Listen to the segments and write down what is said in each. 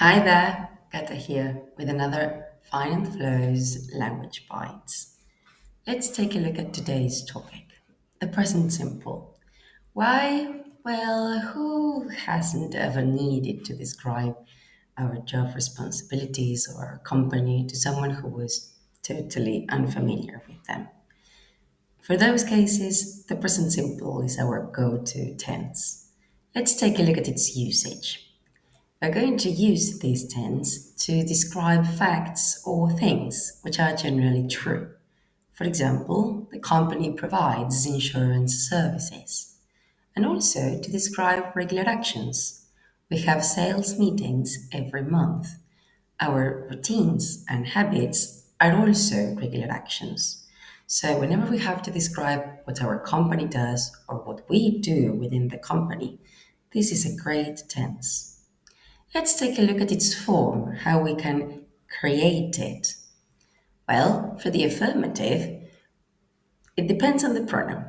Hi there, Cata here with another Fine and Flows Language Bites. Let's take a look at today's topic, the present simple. Why? Well, who hasn't ever needed to describe our job responsibilities or our company to someone who was totally unfamiliar with them? For those cases, the present simple is our go to tense. Let's take a look at its usage. We're going to use these tense to describe facts or things which are generally true. For example, the company provides insurance services. And also to describe regular actions. We have sales meetings every month. Our routines and habits are also regular actions. So, whenever we have to describe what our company does or what we do within the company, this is a great tense. Let's take a look at its form, how we can create it. Well, for the affirmative, it depends on the pronoun.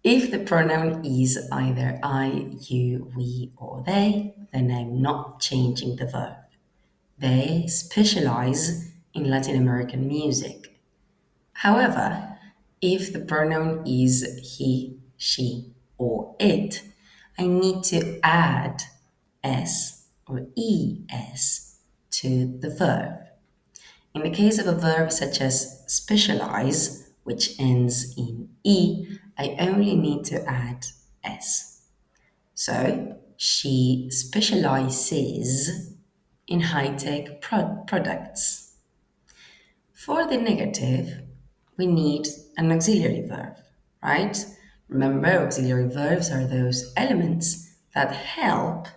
If the pronoun is either I, you, we, or they, then I'm not changing the verb. They specialize in Latin American music. However, if the pronoun is he, she, or it, I need to add s or es to the verb. In the case of a verb such as specialize, which ends in e, I only need to add s. So, she specializes in high tech products. For the negative, we need an auxiliary verb, right? Remember, auxiliary verbs are those elements that help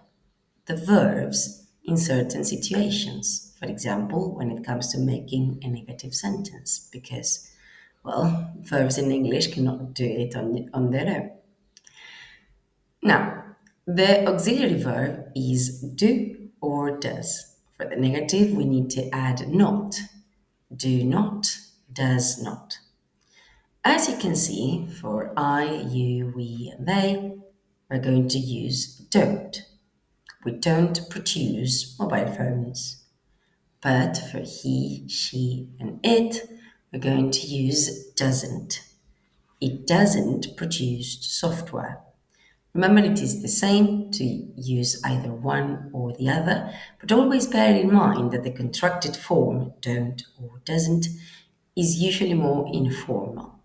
the verbs in certain situations. For example, when it comes to making a negative sentence, because, well, verbs in English cannot do it on their own. Now, the auxiliary verb is do or does. For the negative, we need to add not. Do not, does not. As you can see, for I, you, we, and they, we're going to use don't. We don't produce mobile phones. But for he, she, and it, we're going to use doesn't. It doesn't produce software. Remember, it is the same to use either one or the other, but always bear in mind that the contracted form, don't or doesn't, is usually more informal.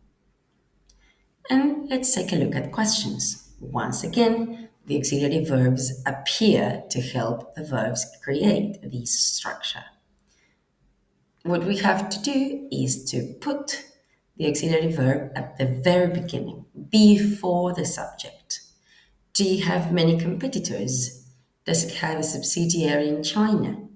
And let's take a look at questions. Once again, the auxiliary verbs appear to help the verbs create this structure. What we have to do is to put the auxiliary verb at the very beginning, before the subject. Do you have many competitors? Does it have a subsidiary in China?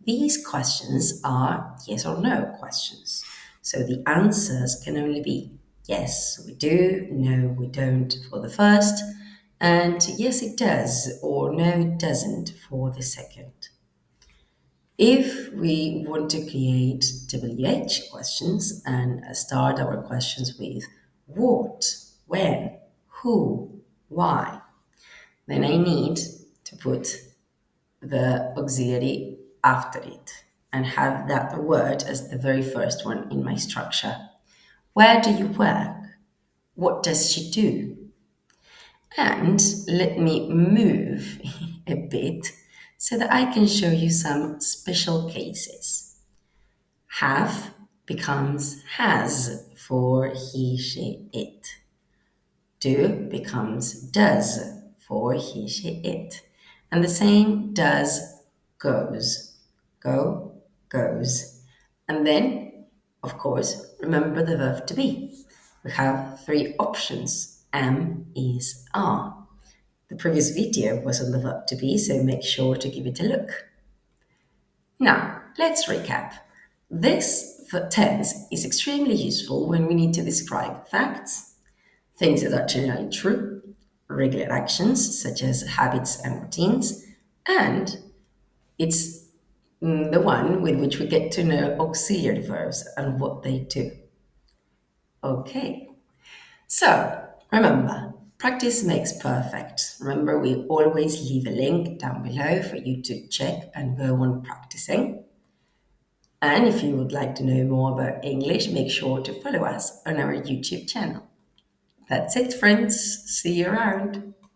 These questions are yes or no questions. So the answers can only be yes, we do, no, we don't for the first, and yes, it does, or no, it doesn't for the second. If we want to create WH questions and start our questions with what, when, who, why, then I need to put the auxiliary after it and have that word as the very first one in my structure. Where do you work? What does she do? And let me move a bit so that I can show you some special cases. Have becomes has for he, she, it. Do becomes does for he, she, it. And the same does goes. Go, goes. And then, of course, remember the verb to be. We have three options. Am, is, are. The previous video was on the verb to be, so make sure to give it a look. Now, let's recap. This tense is extremely useful when we need to describe facts, things that are generally true, regular actions such as habits and routines, and it's the one with which we get to know auxiliary verbs and what they do. Okay, so remember, Practice makes perfect. Remember, we always leave a link down below for you to check and go on practicing. And if you would like to know more about English, make sure to follow us on our YouTube channel. That's it, friends. See you around.